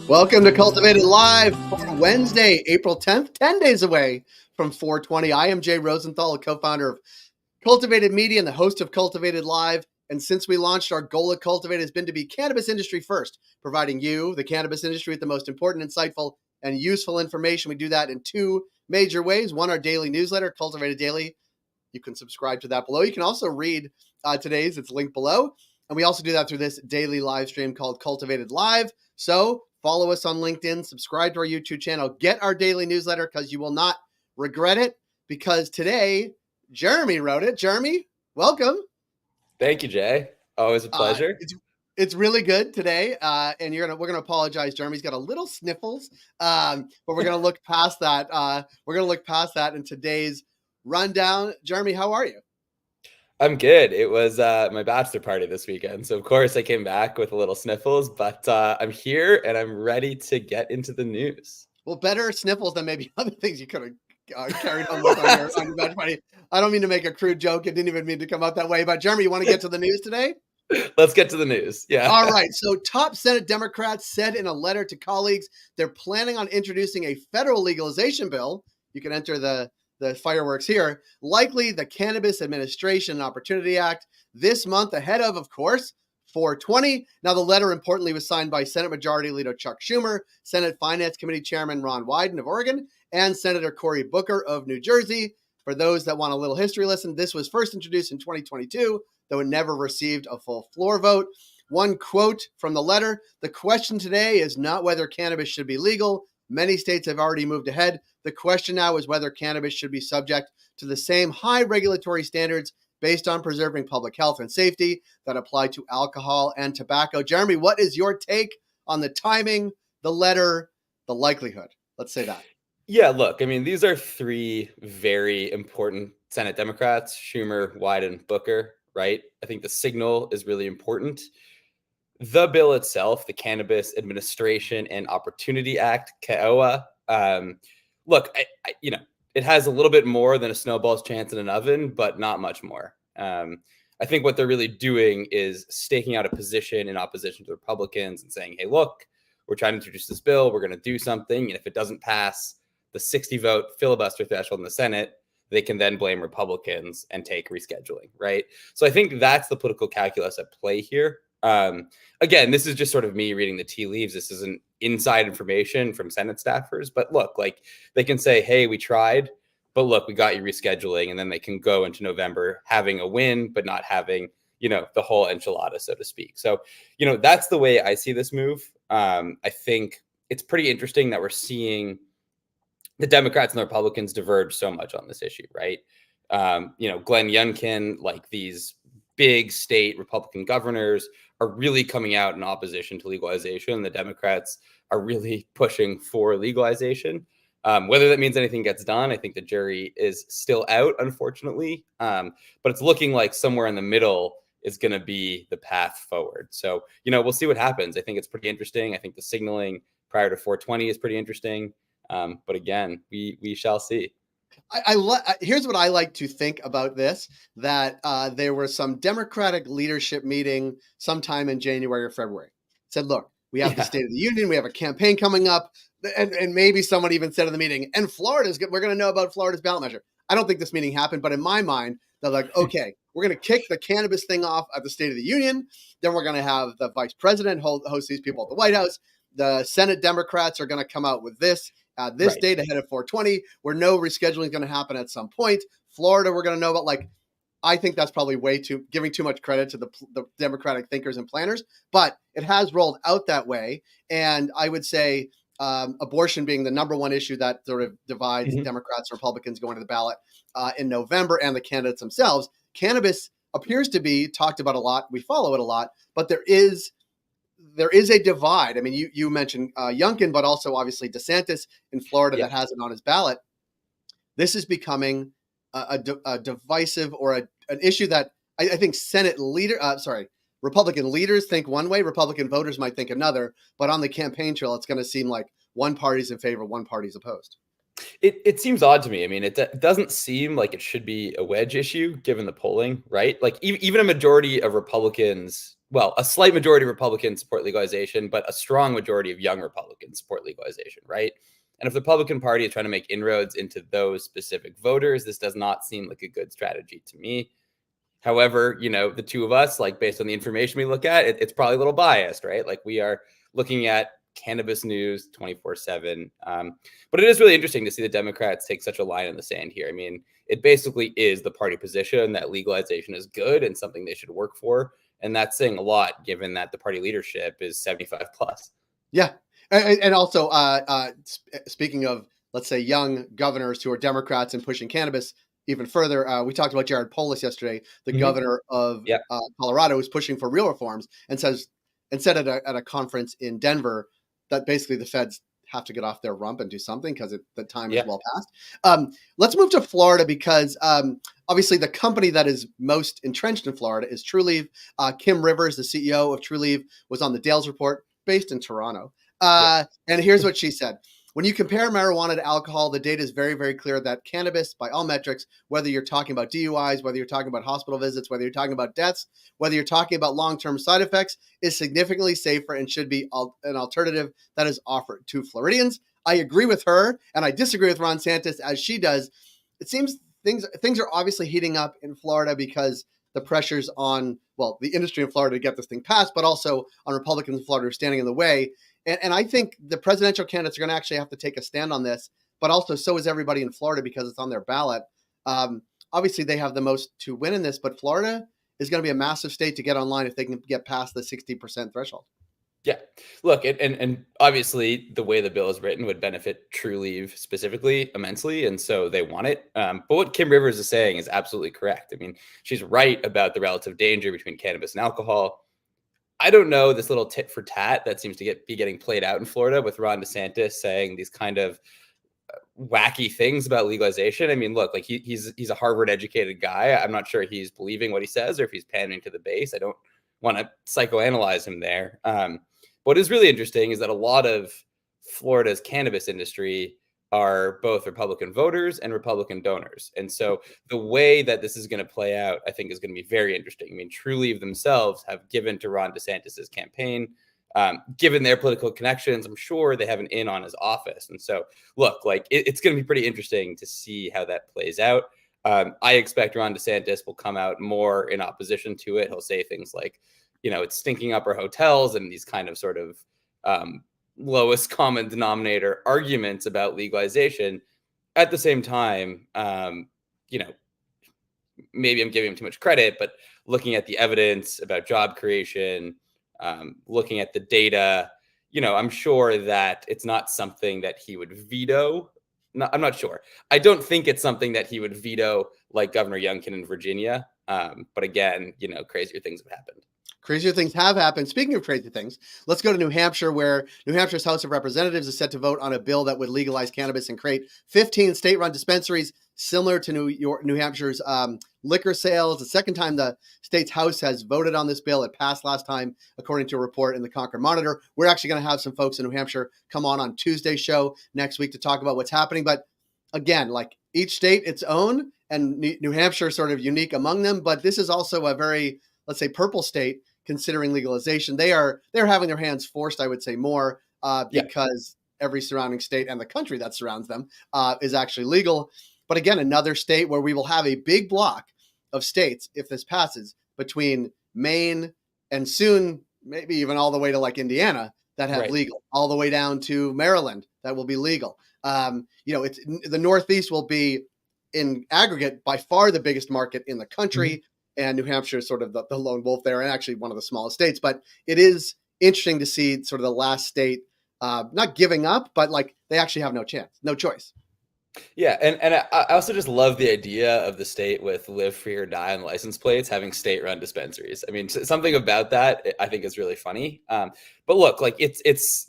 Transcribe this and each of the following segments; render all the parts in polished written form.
Welcome to Cultivated Live for Wednesday, April 10th, 10 days away from 420. I am Jay Rosenthal, a co-founder of Cultivated Media and the host of Cultivated Live. And since we launched, our goal at Cultivate has been to be cannabis industry first, providing you, the cannabis industry, with the most important, insightful, and useful information. We do that in two major ways. One, our daily newsletter, Cultivated Daily. You can subscribe to that below. You can also read today's, it's linked below. And we also do that through this daily live stream called Cultivated Live. So follow us on LinkedIn, subscribe to our YouTube channel, get our daily newsletter because you will not regret it, because today Jeremy wrote it. Jeremy, welcome. Thank you, Jay. Always a pleasure. It's really good today, and we're gonna apologize. Jeremy's got a little sniffles, but we're gonna look past that. We're gonna look past that in today's rundown. Jeremy, how are you? I'm good. It was my bachelor party this weekend, so of course I came back with a little sniffles, but I'm here and I'm ready to get into the news. Well, better sniffles than maybe other things you could have carried on with on your bachelor party. I don't mean to make a crude joke. It didn't even mean to come out that way. But Jeremy, you want to get to the news today? Let's get to the news. Yeah. All right. So top Senate Democrats said in a letter to colleagues they're planning on introducing a federal legalization bill. You can enter the fireworks here, likely the Cannabis Administration and Opportunity Act, this month ahead of course, 420. Now, the letter importantly was signed by Senate Majority Leader Chuck Schumer, Senate Finance Committee Chairman Ron Wyden of Oregon, and Senator Cory Booker of New Jersey. For those that want a little history lesson, this was first introduced in 2022, though it never received a full floor vote. One quote from the letter: "The question today is not whether cannabis should be legal. Many states have already moved ahead. The question now is whether cannabis should be subject to the same high regulatory standards based on preserving public health and safety that apply to alcohol and tobacco." Jeremy, what is your take on the timing, the letter, the likelihood? Let's say that. Yeah, look, I mean, these are three very important Senate Democrats: Schumer, Wyden, Booker, right? I think the signal is really important. The bill itself, the Cannabis Administration and Opportunity Act, CAOA, look, it has a little bit more than a snowball's chance in an oven, but not much more. I think what they're really doing is staking out a position in opposition to the Republicans and saying, hey, look, we're trying to introduce this bill. We're going to do something. And if it doesn't pass the 60-vote filibuster threshold in the Senate, they can then blame Republicans and take rescheduling, right? So I think that's the political calculus at play here. Again, this is just sort of me reading the tea leaves. This isn't inside information from Senate staffers, but look, like they can say, hey, we tried, but look, we got you rescheduling. And then they can go into November having a win, but not having, the whole enchilada, so to speak. So, that's the way I see this move. I think it's pretty interesting that we're seeing the Democrats and the Republicans diverge so much on this issue, right? Glenn Youngkin, like these big state Republican governors, are really coming out in opposition to legalization. The Democrats are really pushing for legalization. Whether that means anything gets done, I think the jury is still out, unfortunately. But it's looking like somewhere in the middle is going to be the path forward. So, we'll see what happens. I think it's pretty interesting. I think the signaling prior to 420 is pretty interesting. But again, we shall see. Here's what I like to think about this, that there was some Democratic leadership meeting sometime in January or February. Said, look, we have the State of the Union, we have a campaign coming up, and maybe someone even said in the meeting, and we're going to know about Florida's ballot measure. I don't think this meeting happened, but in my mind, they're like, okay, we're going to kick the cannabis thing off at the State of the Union. Then we're going to have the vice president host these people at the White House. The Senate Democrats are going to come out with this date ahead of 420, where no rescheduling is going to happen at some point. Florida, we're going to know about. I think that's probably giving too much credit to the Democratic thinkers and planners, but it has rolled out that way. And I would say abortion being the number one issue that sort of divides Democrats and Republicans going to the ballot in November, and the candidates themselves. Cannabis appears to be talked about a lot. We follow it a lot, but there is a divide. I mean, you mentioned Youngkin, but also obviously DeSantis in Florida that has it on his ballot. This is becoming a divisive or an issue that I think Republican leaders think one way, Republican voters might think another, but on the campaign trail, it's going to seem like one party's in favor, one party's opposed. It seems odd to me. I mean, it doesn't seem like it should be a wedge issue given the polling, right? Like even a majority of Republicans well, a slight majority of Republicans support legalization, but a strong majority of young Republicans support legalization, right? And if the Republican Party is trying to make inroads into those specific voters, this does not seem like a good strategy to me. However, the two of us, like based on the information we look at, it's probably a little biased, right? Like we are looking at cannabis news 24/7. But it is really interesting to see the Democrats take such a line in the sand here. I mean, it basically is the party position that legalization is good and something they should work for. And that's saying a lot given that the party leadership is 75 plus. Yeah. And also, speaking of, let's say, young governors who are Democrats and pushing cannabis even further, we talked about Jared Polis yesterday, the governor of Colorado, who's pushing for real reforms and said at a conference in Denver that basically the feds have to get off their rump and do something because the time is well past. Let's move to Florida because obviously the company that is most entrenched in Florida is Trulieve. Kim Rivers, the CEO of Trulieve, was on the Dales Report, based in Toronto. And here's what she said. When you compare marijuana to alcohol, the data is very, very clear that cannabis, by all metrics, whether you're talking about DUIs, whether you're talking about hospital visits, whether you're talking about deaths, whether you're talking about long-term side effects, is significantly safer and should be an alternative that is offered to Floridians. I agree with her, and I disagree with Ron DeSantis as she does. It seems things are obviously heating up in Florida because the pressures on, well, the industry in Florida to get this thing passed, but also on Republicans in Florida who are standing in the way. And I think the presidential candidates are going to actually have to take a stand on this, but also so is everybody in Florida because it's on their ballot. Obviously, they have the most to win in this, but Florida is going to be a massive state to get online if they can get past the 60% threshold. Yeah. Look, and obviously the way the bill is written would benefit Trulieve specifically immensely, and so they want it. But what Kim Rivers is saying is absolutely correct. I mean, she's right about the relative danger between cannabis and alcohol. I don't know this little tit for tat that seems to be getting played out in Florida with Ron DeSantis saying these kind of wacky things about legalization. I mean, look, like he's a Harvard educated guy. I'm not sure he's believing what he says or if he's pandering to the base. I don't want to psychoanalyze him there. What is really interesting is that a lot of Florida's cannabis industry are both Republican voters and Republican donors. And so the way that this is going to play out, I think, is going to be very interesting. I mean, Trulieve themselves have given to Ron DeSantis's campaign. Given their political connections, I'm sure they have an in on his office. And so, look, like it's going to be pretty interesting to see how that plays out. I expect Ron DeSantis will come out more in opposition to it. He'll say things like, it's stinking up our hotels and these kind of sort of lowest common denominator arguments about legalization. At the same time, maybe I'm giving him too much credit, but looking at the evidence about job creation, looking at the data, I'm sure that it's not something that he would veto. No, I'm not sure. I don't think it's something that he would veto like Governor Youngkin in Virginia. But again, crazier things have happened. Crazier things have happened. Speaking of crazy things, let's go to New Hampshire, where New Hampshire's House of Representatives is set to vote on a bill that would legalize cannabis and create 15 state-run dispensaries similar to New Hampshire's liquor sales. The second time the state's House has voted on this bill. It passed last time, according to a report in the Concord Monitor. We're actually going to have some folks in New Hampshire come on Tuesday's show next week to talk about what's happening. But again, like each state its own, and New Hampshire sort of unique among them. But this is also a very, let's say, purple state considering legalization. They're having their hands forced, I would say, more because every surrounding state and the country that surrounds them is actually legal. But again, another state where we will have a big block of states, if this passes, between Maine and soon maybe even all the way to like Indiana that have legal, all the way down to Maryland that will be legal. It's the Northeast will be in aggregate by far the biggest market in the country. Mm-hmm. And New Hampshire is sort of the lone wolf there, and actually one of the smallest states. But it is interesting to see sort of the last state not giving up, but like they actually have no choice. Yeah, and I also just love the idea of the state with live free or die on license plates having state-run dispensaries. I mean, something about that I think is really funny. But look, like it's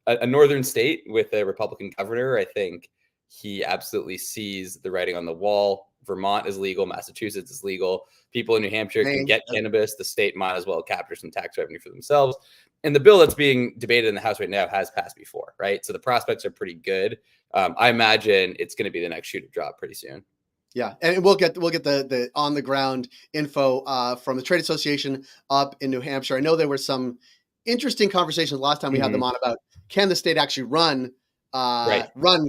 a northern state with a Republican governor. I think he absolutely sees the writing on the wall. Vermont is legal. Massachusetts is legal. People in New Hampshire can get cannabis. The state might as well capture some tax revenue for themselves. And the bill that's being debated in the House right now has passed before, right? So the prospects are pretty good. I imagine it's going to be the next shoe to drop pretty soon. Yeah, and we'll get the on the ground info from the trade association up in New Hampshire. I know there were some interesting conversations last time we had them on about, can the state actually run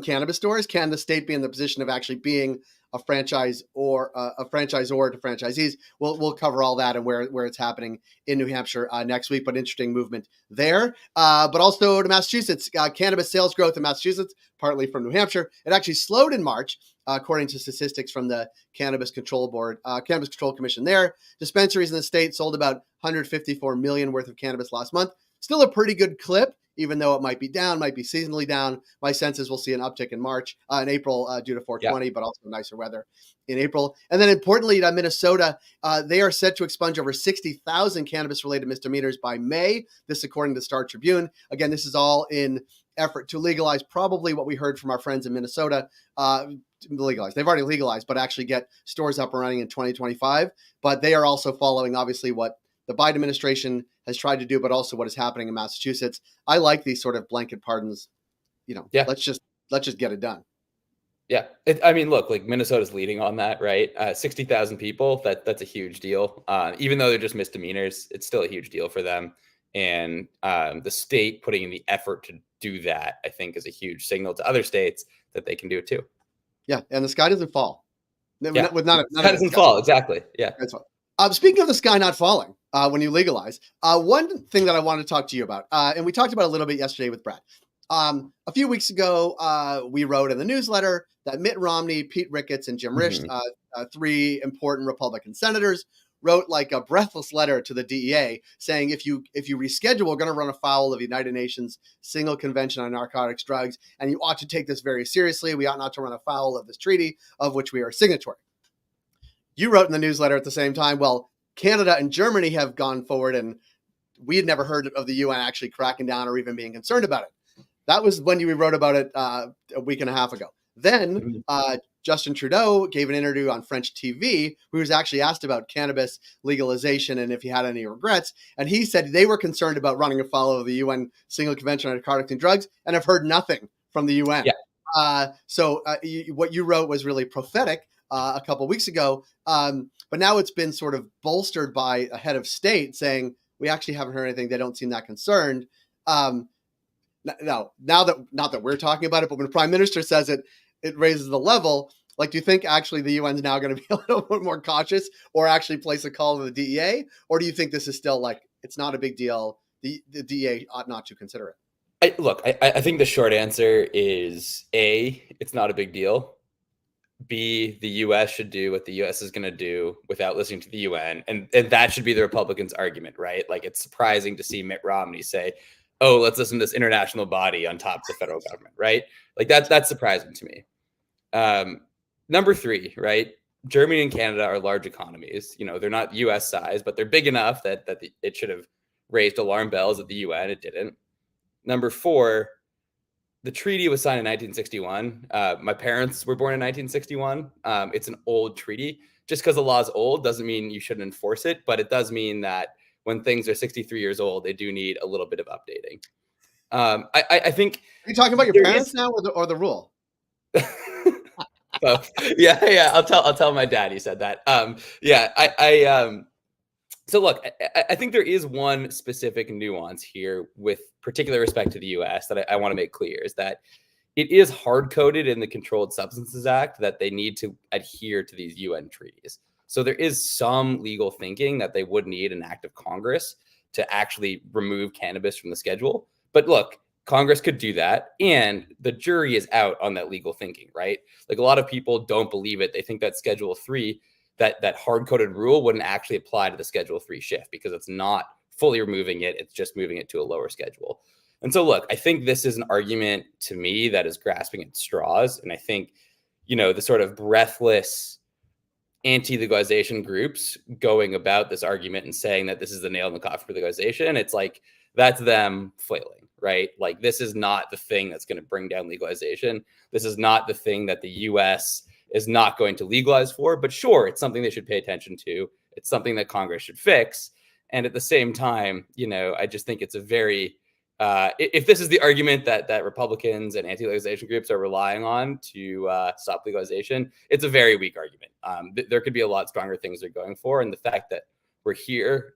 cannabis stores? Can the state be in the position of actually being a franchise or a franchisor to franchisees? We'll cover all that and where it's happening in New Hampshire next week. But interesting movement there. But also to Massachusetts, cannabis sales growth in Massachusetts, partly from New Hampshire, it actually slowed in March. According to statistics from the Cannabis Control Commission there. Dispensaries in the state sold about 154 million worth of cannabis last month. Still a pretty good clip, even though it might be down, might be seasonally down. My sense is we'll see an uptick in April due to 420, but also nicer weather in April. And then importantly, Minnesota, they are set to expunge over 60,000 cannabis-related misdemeanors by May. This according to Star Tribune. Again, this is all in effort to legalize probably what we heard from our friends in Minnesota, legalize. They've already legalized, but actually get stores up and running in 2025. But they are also following, obviously, what the Biden administration has tried to do, but also what is happening in Massachusetts. I like these sort of blanket pardons. Let's just get it done. Yeah. I mean, look, like Minnesota's leading on that, right? 60,000 people, that's a huge deal. Even though they're just misdemeanors, it's still a huge deal for them. And the state putting in the effort to do that, I think, is a huge signal to other states that they can do it too. Yeah, and the sky doesn't fall. Yeah, the sky doesn't fall, exactly. Yeah. Speaking of the sky not falling, when you legalize, one thing that I wanted to talk to you about, and we talked about it a little bit yesterday with Brad. A few weeks ago, we wrote in the newsletter that Mitt Romney, Pete Ricketts, and Jim Risch, three important Republican senators, wrote like a breathless letter to the DEA saying, if you reschedule, we're going to run afoul of the United Nations Single Convention on Narcotics, Drugs, and you ought to take this very seriously. We ought not to run afoul of this treaty of which we are signatory. You wrote in the newsletter at the same time, well, Canada and Germany have gone forward, and we had never heard of the UN actually cracking down or even being concerned about it. That was when you wrote about it a week and a half ago. Then Justin Trudeau gave an interview on French TV, who was actually asked about cannabis legalization and if he had any regrets. And he said they were concerned about running afoul of the UN Single Convention on Narcotics and Drugs and have heard nothing from the UN. Yeah. So what you wrote was really prophetic a couple of weeks ago. But now it's been sort of bolstered by a head of state saying, we actually haven't heard anything. They don't seem that concerned. Now that, not that we're talking about it, but when the prime minister says it, it raises the level. Like, do you think actually the UN is now going to be a little bit more cautious or actually place a call to the DEA? Or do you think this is still like, it's not a big deal? The DEA ought not to consider it. I think the short answer is A, it's not a big deal. B, the US should do what the US is going to do without listening to the UN. And that should be the Republicans' argument, right? Like, it's surprising to see Mitt Romney say, oh, let's listen to this international body on top of the federal government, right? Like, that's surprising to me. Number three, right? Germany and Canada are large economies. They're not US size, but they're big enough that it should have raised alarm bells at the UN. It didn't. Number four, the treaty was signed in 1961. My parents were born in 1961. It's an old treaty. Just because the law is old doesn't mean you shouldn't enforce it, but it does mean that when things are 63 years old, they do need a little bit of updating. I think. Are you talking about your parents now or the rule? Yeah. I'll tell my dad he said that. So look, I think there is one specific nuance here with particular respect to the US that I want to make clear is that it is hard-coded in the Controlled Substances Act that they need to adhere to these UN treaties. So there is some legal thinking that they would need an act of Congress to actually remove cannabis from the schedule. But look, Congress could do that, and the jury is out on that legal thinking, right? Like, a lot of people don't believe it. They think that Schedule 3, that hard-coded rule wouldn't actually apply to the Schedule 3 shift because it's not fully removing it. It's just moving it to a lower schedule. And so, look, I think this is an argument to me that is grasping at straws. And I think, the sort of breathless anti-legalization groups going about this argument and saying that this is the nail in the coffin for legalization, it's like, that's them flailing, right? Like, this is not the thing that's going to bring down legalization. This is not the thing that the US is not going to legalize for, but sure, it's something they should pay attention to. It's something that Congress should fix. And at the same time, I just think it's a very if this is the argument that Republicans and anti-legalization groups are relying on to stop legalization, it's a very weak argument. There could be a lot stronger things they're going for, and the fact that we're here,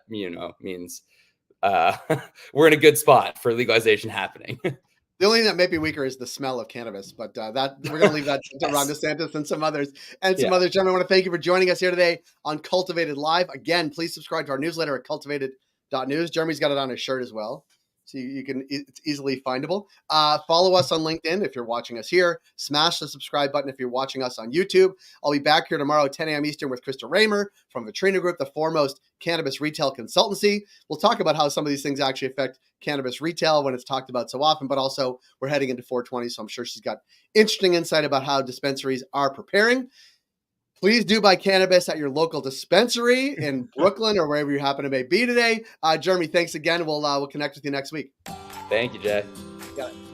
means we're in a good spot for legalization happening. The only thing that may be weaker is the smell of cannabis, but that we're going to leave that to Ron DeSantis and some others. Others. Gentlemen, I want to thank you for joining us here today on Cultivated Live. Again, please subscribe to our newsletter at cultivated.news. Jeremy's got it on his shirt as well, so it's easily findable. Follow us on LinkedIn if you're watching us here. Smash the subscribe button if you're watching us on YouTube. I'll be back here tomorrow at 10 a.m. Eastern with Krista Raymer from Vitrina Group, the foremost cannabis retail consultancy. We'll talk about how some of these things actually affect cannabis retail when it's talked about so often, but also we're heading into 420, so I'm sure she's got interesting insight about how dispensaries are preparing. Please do buy cannabis at your local dispensary in Brooklyn or wherever you happen to may be today. Jeremy, thanks again. We'll connect with you next week. Thank you, Jay. Got it.